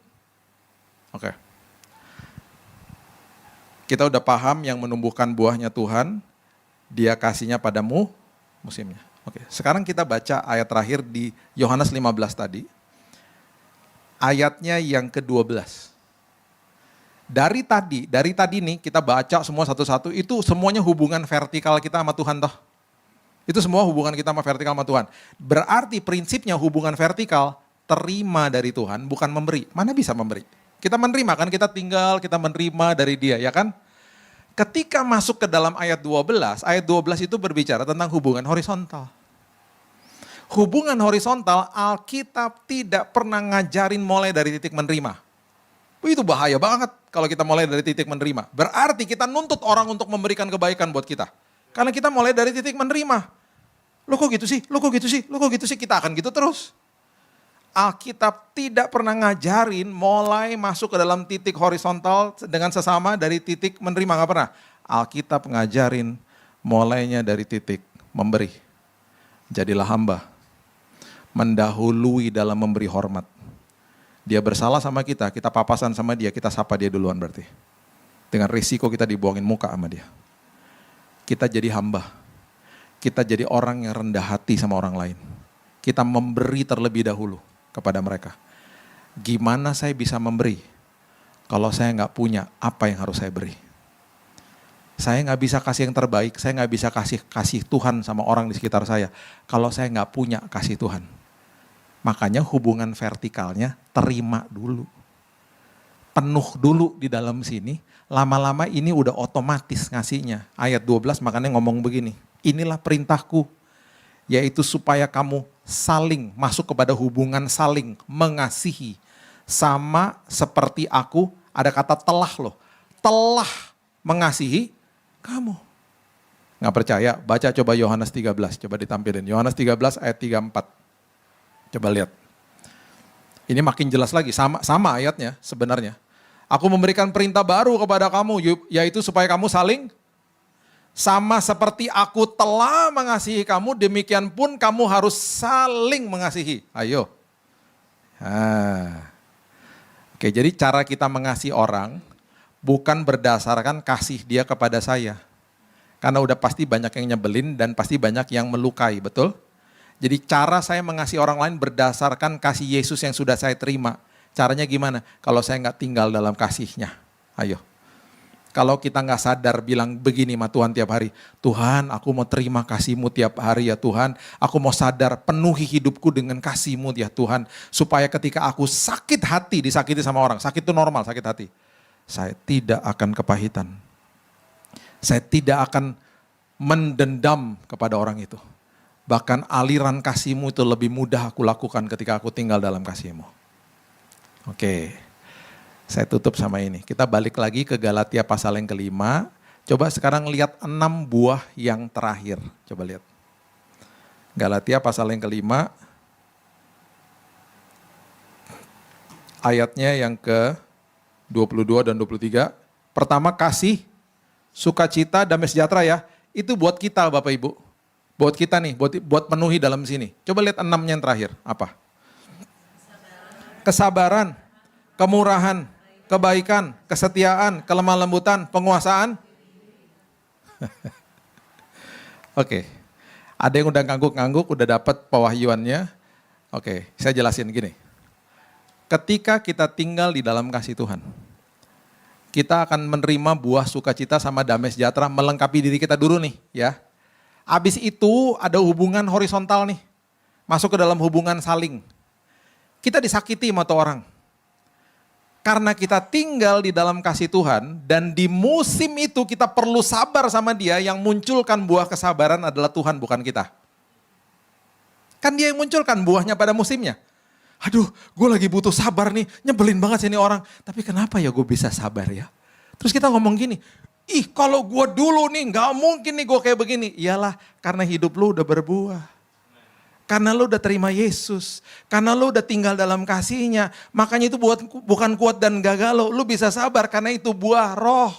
Oke. Kita udah paham yang menumbuhkan buahnya Tuhan, dia kasihnya padamu musimnya. Oke, sekarang kita baca ayat terakhir di Yohanes 15 tadi. Ayatnya yang ke-12. Dari tadi nih kita baca semua satu-satu, itu semuanya hubungan vertikal kita sama Tuhan toh. Itu semua hubungan kita sama vertikal sama Tuhan. Berarti prinsipnya hubungan vertikal, terima dari Tuhan, bukan memberi. Mana bisa memberi? Kita menerima kan, kita tinggal, kita menerima dari dia, ya kan? Ketika masuk ke dalam ayat 12 itu berbicara tentang hubungan horizontal. Hubungan horizontal, Alkitab tidak pernah ngajarin mulai dari titik menerima. Itu bahaya banget kalau kita mulai dari titik menerima. Berarti kita nuntut orang untuk memberikan kebaikan buat kita. Karena kita mulai dari titik menerima. Lo kok gitu sih, lo kok gitu sih, lo kok gitu sih, kita akan gitu terus. Alkitab tidak pernah ngajarin mulai masuk ke dalam titik horizontal dengan sesama dari titik menerima, gak pernah. Alkitab ngajarin mulainya dari titik memberi. Jadilah hamba, mendahului dalam memberi hormat. Dia bersalah sama kita papasan sama dia, kita sapa dia duluan berarti. Dengan risiko kita dibuangin muka sama dia. Kita jadi hamba, kita jadi orang yang rendah hati sama orang lain. Kita memberi terlebih dahulu kepada mereka. Gimana saya bisa memberi kalau saya nggak punya apa yang harus saya beri? Saya nggak bisa kasih yang terbaik, saya nggak bisa kasih Tuhan sama orang di sekitar saya kalau saya nggak punya kasih Tuhan. Makanya hubungan vertikalnya terima dulu. Penuh dulu di dalam sini, lama-lama ini udah otomatis ngasihnya. Ayat 12 makanya ngomong begini, inilah perintahku, yaitu supaya kamu saling masuk kepada hubungan saling mengasihi. Sama seperti aku, ada kata telah loh, telah mengasihi kamu. Nggak percaya, baca coba Yohanes 13, coba ditampilin. Yohanes 13 ayat 34. Coba lihat. Ini makin jelas lagi, sama ayatnya sebenarnya. Aku memberikan perintah baru kepada kamu, yaitu supaya kamu saling sama seperti aku telah mengasihi kamu, demikian pun kamu harus saling mengasihi. Ayo. Oke, jadi cara kita mengasihi orang bukan berdasarkan kasih dia kepada saya. Karena udah pasti banyak yang nyebelin dan pasti banyak yang melukai, betul? Jadi cara saya mengasihi orang lain berdasarkan kasih Yesus yang sudah saya terima. Caranya gimana? Kalau saya nggak tinggal dalam kasihnya. Ayo. Kalau kita nggak sadar bilang begini sama Tuhan tiap hari, Tuhan aku mau terima kasih-Mu tiap hari ya Tuhan. Aku mau sadar penuhi hidupku dengan kasih-Mu ya Tuhan. Supaya ketika aku sakit hati, disakiti sama orang. Sakit itu normal, sakit hati. Saya tidak akan kepahitan. Saya tidak akan mendendam kepada orang itu. Bahkan aliran kasih-Mu itu lebih mudah aku lakukan ketika aku tinggal dalam kasih-Mu. Oke. Saya tutup sama ini. Kita balik lagi ke Galatia pasal yang kelima. Coba sekarang lihat 6 buah yang terakhir. Coba lihat. Galatia pasal yang kelima. Ayatnya yang ke 22 dan 23. Pertama kasih, sukacita, damai sejahtera ya. Itu buat kita Bapak Ibu. Buat kita nih, buat penuhi dalam sini. Coba lihat 6 yang terakhir. Apa? Kesabaran, kemurahan, kebaikan, kesetiaan, kelemah lembutan, penguasaan. Oke. Ada yang udah ngangguk-ngangguk, udah dapat pewahyuannya. Oke, saya jelasin gini. Ketika kita tinggal di dalam kasih Tuhan, kita akan menerima buah sukacita sama damai sejahtera melengkapi diri kita dulu nih, ya. Habis itu ada hubungan horizontal nih. Masuk ke dalam hubungan saling. Kita disakiti sama tuh orang. Karena kita tinggal di dalam kasih Tuhan dan di musim itu kita perlu sabar sama dia, yang munculkan buah kesabaran adalah Tuhan bukan kita. Kan dia yang munculkan buahnya pada musimnya. Aduh, gue lagi butuh sabar nih, nyebelin banget sih ini orang. Tapi kenapa ya gue bisa sabar ya? Terus kita ngomong gini, ih kalau gue dulu nih gak mungkin nih gue kayak begini. Iyalah karena hidup lu udah berbuah. Karena lu udah terima Yesus. Karena lu udah tinggal dalam kasih-Nya. Makanya itu bukan kuat dan gagal lo. Lu bisa sabar karena itu buah roh.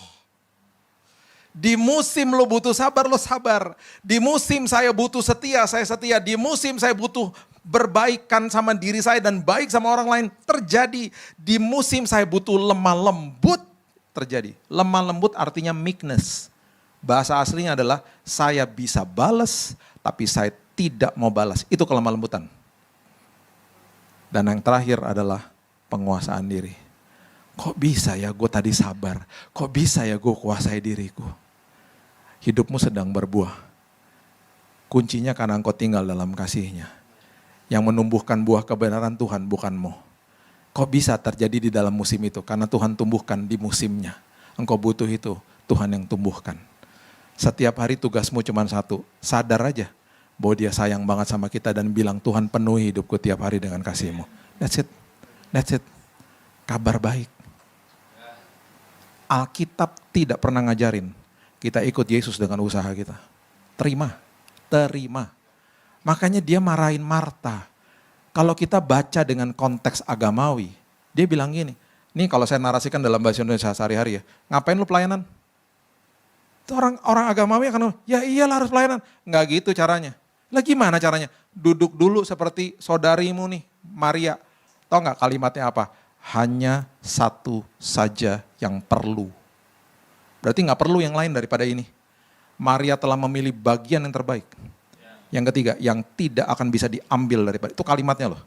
Di musim lu butuh sabar, lu sabar. Di musim saya butuh setia, saya setia. Di musim saya butuh berbaikan sama diri saya dan baik sama orang lain, terjadi. Di musim saya butuh lemah lembut, terjadi. Lemah lembut artinya meekness. Bahasa aslinya adalah saya bisa balas, tapi saya tidak mau balas. Itu kelemah lembutan. Dan yang terakhir adalah penguasaan diri. Kok bisa ya gue tadi sabar? Kok bisa ya gue kuasai diriku? Hidupmu sedang berbuah. Kuncinya karena engkau tinggal dalam kasih-Nya. Yang menumbuhkan buah kebenaran Tuhan bukanmu. Kok bisa terjadi di dalam musim itu? Karena Tuhan tumbuhkan di musimnya. Engkau butuh itu, Tuhan yang tumbuhkan. Setiap hari tugasmu cuma satu, sadar aja bahwa dia sayang banget sama kita dan bilang Tuhan penuhi hidupku tiap hari dengan kasih-Mu. That's it. That's it. Kabar baik. Alkitab tidak pernah ngajarin kita ikut Yesus dengan usaha kita. Terima. Makanya dia marahin Marta. Kalau kita baca dengan konteks agamawi, dia bilang gini, nih kalau saya narasikan dalam bahasa Indonesia sehari-hari ya, ngapain lu pelayanan? Itu orang agamawi akan, ya iyalah harus pelayanan. Enggak gitu caranya. Lah gimana caranya? Duduk dulu seperti saudarimu nih, Maria. Tahu nggak kalimatnya apa? Hanya satu saja yang perlu. Berarti nggak perlu yang lain daripada ini. Maria telah memilih bagian yang terbaik. Yang ketiga, yang tidak akan bisa diambil daripada itu kalimatnya loh.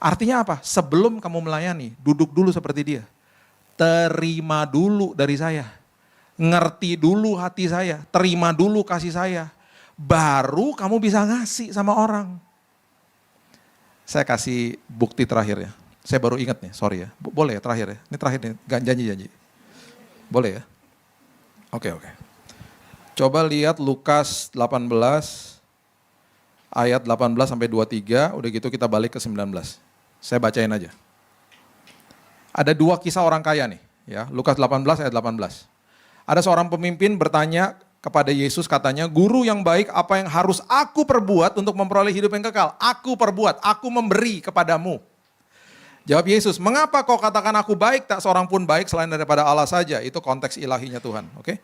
Artinya apa? Sebelum kamu melayani, duduk dulu seperti dia. Terima dulu dari saya. Ngerti dulu hati saya. Terima dulu kasih saya. Baru kamu bisa ngasih sama orang. Saya kasih bukti terakhir ya. Saya baru ingat nih, sorry ya. Boleh ya terakhir ya? Ini terakhir nih, gak janji-janji. Boleh ya? Oke. Coba lihat Lukas 18 ayat 18 sampai 23, udah gitu kita balik ke 19. Saya bacain aja. Ada dua kisah orang kaya nih, ya. Lukas 18 ayat 18. Ada seorang pemimpin bertanya kepada Yesus, katanya, "Guru yang baik, apa yang harus aku perbuat untuk memperoleh hidup yang kekal?" Aku perbuat, aku memberi kepadamu. Jawab Yesus, "Mengapa kau katakan aku baik? Tak seorang pun baik selain daripada Allah saja." Itu konteks ilahinya Tuhan, oke?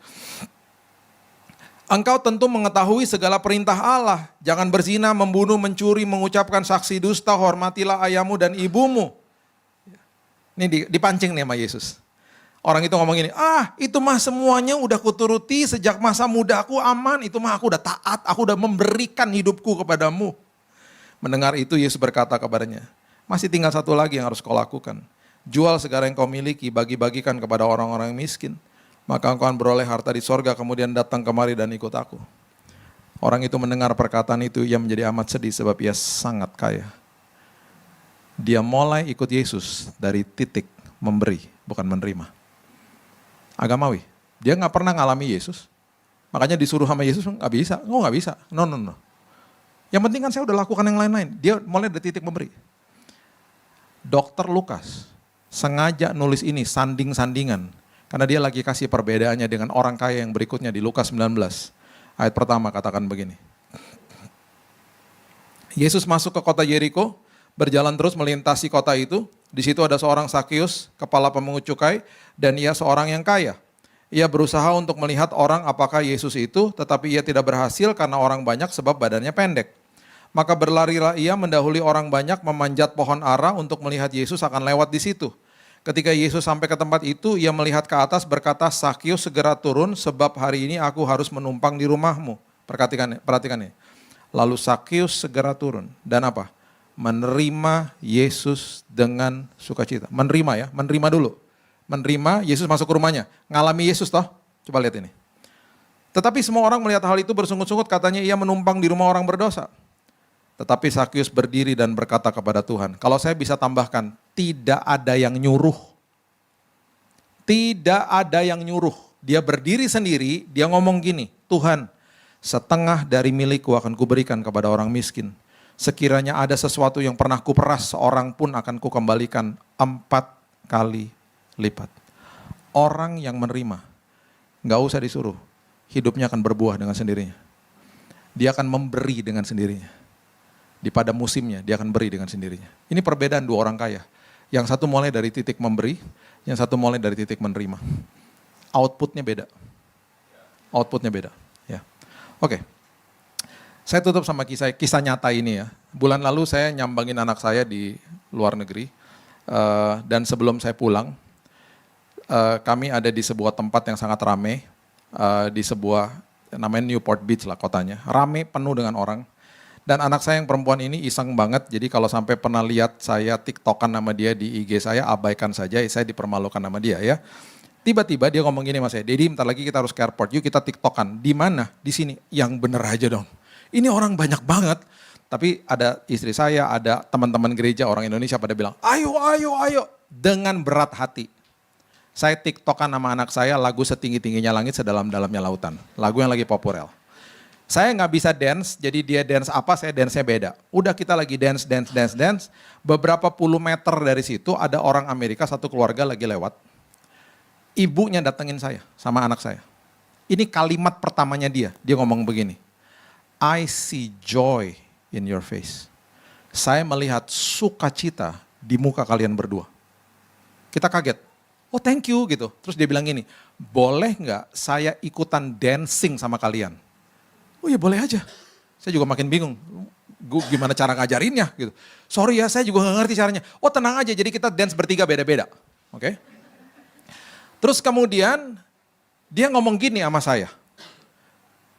"Engkau tentu mengetahui segala perintah Allah. Jangan berzina, membunuh, mencuri, mengucapkan saksi dusta, hormatilah ayahmu dan ibumu." Ini dipancing nih sama Yesus. Orang itu ngomong gini, itu mah semuanya udah kuturuti sejak masa mudaku, aman. Itu mah aku udah taat, aku udah memberikan hidupku kepadamu. Mendengar itu Yesus berkata kepadanya, "Masih tinggal satu lagi yang harus kau lakukan. Jual segala yang kau miliki, bagi-bagikan kepada orang-orang yang miskin. Maka engkau akan beroleh harta di sorga, kemudian datang kemari dan ikut aku." Orang itu mendengar perkataan itu, ia menjadi amat sedih sebab ia sangat kaya. Dia mulai ikut Yesus dari titik memberi, bukan menerima. Agamawi, dia nggak pernah ngalami Yesus. Makanya disuruh sama Yesus, nggak bisa, nggak bisa. No. Yang penting kan saya udah lakukan yang lain-lain. Dia mulai dari titik memberi. Dokter Lukas sengaja nulis ini sanding-sandingan. Karena dia lagi kasih perbedaannya dengan orang kaya yang berikutnya di Lukas 19. Ayat pertama katakan begini. Yesus masuk ke kota Yeriko, berjalan terus melintasi kota itu. Di situ ada seorang Sakius, kepala pemungut cukai, dan ia seorang yang kaya. Ia berusaha untuk melihat orang apakah Yesus itu, tetapi ia tidak berhasil karena orang banyak sebab badannya pendek. Maka berlarilah ia mendahului orang banyak, memanjat pohon ara untuk melihat Yesus akan lewat di situ. Ketika Yesus sampai ke tempat itu, ia melihat ke atas berkata, "Sakius, segera turun sebab hari ini aku harus menumpang di rumahmu." Perhatikan ini. Lalu Sakius segera turun dan apa? Menerima Yesus dengan sukacita. Menerima ya, menerima dulu. Menerima Yesus masuk ke rumahnya. Ngalami Yesus toh? Coba lihat ini. Tetapi semua orang melihat hal itu bersungut-sungut, katanya ia menumpang di rumah orang berdosa. Tetapi Sakius berdiri dan berkata kepada Tuhan. Kalau saya bisa tambahkan, tidak ada yang nyuruh. Tidak ada yang nyuruh. Dia berdiri sendiri, dia ngomong gini, "Tuhan, setengah dari milikku akan kuberikan kepada orang miskin. Sekiranya ada sesuatu yang pernah kuperas, seorang pun akan kukembalikan 4 kali lipat." Orang yang menerima, nggak usah disuruh, hidupnya akan berbuah dengan sendirinya. Dia akan memberi dengan sendirinya. Di pada musimnya, dia akan beri dengan sendirinya. Ini perbedaan dua orang kaya. Yang satu mulai dari titik memberi, yang satu mulai dari titik menerima. Outputnya beda. Outputnya beda. Ya. Oke. Saya tutup sama kisah nyata ini ya. Bulan lalu saya nyambangin anak saya di luar negeri. Dan sebelum saya pulang, kami ada di sebuah tempat yang sangat ramai. Di sebuah, namanya Newport Beach lah kotanya. Ramai, penuh dengan orang. Dan anak saya yang perempuan ini iseng banget, jadi kalau sampai pernah lihat saya TikTokan nama dia di IG saya, abaikan saja, saya dipermalukan nama dia ya. Tiba-tiba dia ngomong gini sama saya, "Dedi, bentar lagi kita harus ke airport, yuk kita TikTokan." "Di mana?" "Di sini." "Yang bener aja dong. Ini orang banyak banget." Tapi ada istri saya, ada teman-teman gereja orang Indonesia pada bilang, ayo. Dengan berat hati. Saya TikTokan nama anak saya lagu Setinggi-tingginya Langit, Sedalam-dalamnya Lautan. Lagu yang lagi populer. Saya nggak bisa dance, jadi dia dance apa, saya dance-nya beda. Udah kita lagi dance. Beberapa puluh meter dari situ ada orang Amerika, satu keluarga lagi lewat. Ibunya datengin saya sama anak saya. Ini kalimat pertamanya dia ngomong begini. "I see joy in your face." Saya melihat sukacita di muka kalian berdua. Kita kaget. "Oh thank you," gitu. Terus dia bilang gini, "Boleh nggak saya ikutan dancing sama kalian?" "Oh ya boleh aja." Saya juga makin bingung, gimana cara ngajarinnya gitu. "Sorry ya, saya juga gak ngerti caranya." "Oh tenang aja, jadi kita dance bertiga beda-beda." Oke. Terus kemudian dia ngomong gini sama saya.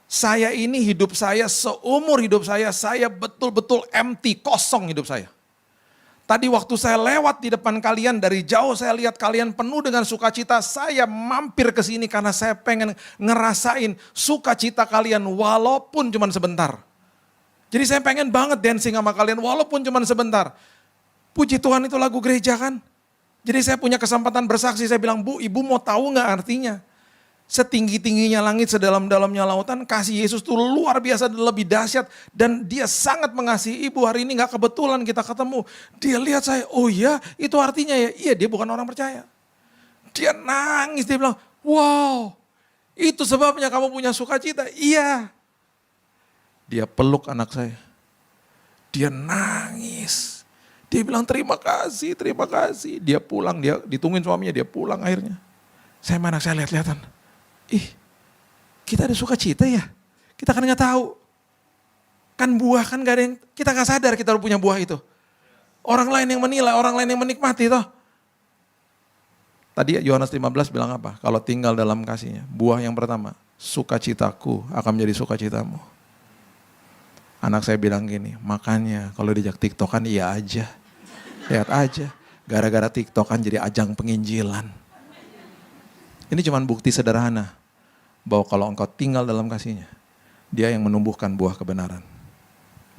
"Saya ini hidup saya, seumur hidup saya betul-betul empty, kosong hidup saya. Tadi waktu saya lewat di depan kalian, dari jauh saya lihat kalian penuh dengan sukacita. Saya mampir ke sini karena saya pengen ngerasain sukacita kalian walaupun cuma sebentar. Jadi saya pengen banget dancing sama kalian walaupun cuma sebentar. Puji Tuhan, itu lagu gereja kan. Jadi saya punya kesempatan bersaksi, saya bilang, Bu, ibu mau tahu gak artinya? Setinggi-tingginya langit, sedalam-dalamnya lautan, kasih Yesus itu luar biasa dan lebih dahsyat. Dan dia sangat mengasihi ibu. Hari ini gak kebetulan kita ketemu. Dia lihat saya, oh iya itu artinya ya. Iya, dia bukan orang percaya. Dia nangis, dia bilang, wow itu sebabnya kamu punya sukacita. Iya. Dia peluk anak saya. Dia nangis. Dia bilang terima kasih, terima kasih. Dia pulang, dia ditungguin suaminya, dia pulang akhirnya. Saya mana, saya lihat-lihatan. Ih, kita ada sukacita ya? Kita kan gak tahu. Kan buah kan gak ada yang, kita gak sadar kita punya buah itu. Orang lain yang menilai, orang lain yang menikmati toh. Tadi Yohanes 15 bilang apa? Kalau tinggal dalam kasihnya. Buah yang pertama, sukacitaku akan menjadi sukacitamu. Anak saya bilang gini, makanya kalau diajak TikTokan iya aja. Lihat aja, gara-gara TikTokan jadi ajang penginjilan. Ini cuma bukti sederhana bahwa kalau engkau tinggal dalam kasihnya, dia yang menumbuhkan buah kebenaran.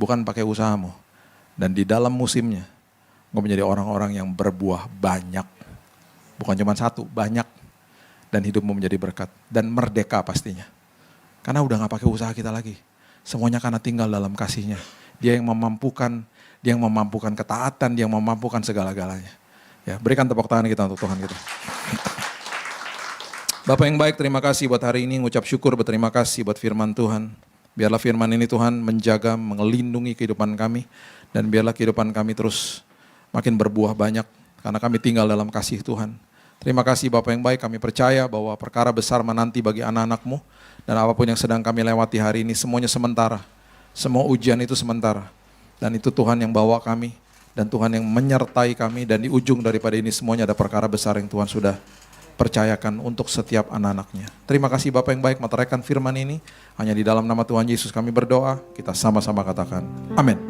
Bukan pakai usahamu. Dan di dalam musimnya, engkau menjadi orang-orang yang berbuah banyak. Bukan cuma satu, banyak. Dan hidupmu menjadi berkat. Dan merdeka pastinya. Karena udah gak pakai usaha kita lagi. Semuanya karena tinggal dalam kasihnya. Dia yang memampukan, ketaatan, dia yang memampukan segala-galanya. Ya, berikan tepuk tangan kita untuk Tuhan kita. Bapak yang baik, terima kasih buat hari ini, ngucap syukur, berterima kasih buat firman Tuhan. Biarlah firman ini Tuhan menjaga, melindungi kehidupan kami, dan biarlah kehidupan kami terus makin berbuah banyak, karena kami tinggal dalam kasih Tuhan. Terima kasih Bapak yang baik, kami percaya bahwa perkara besar menanti bagi anak-anak-Mu, dan apapun yang sedang kami lewati hari ini, semuanya sementara. Semua ujian itu sementara, dan itu Tuhan yang bawa kami, dan Tuhan yang menyertai kami, dan di ujung daripada ini semuanya ada perkara besar yang Tuhan sudah percayakan untuk setiap anak-anaknya. Terima kasih Bapak yang baik, meteraikan firman ini. Hanya di dalam nama Tuhan Yesus kami berdoa, kita sama-sama katakan amin.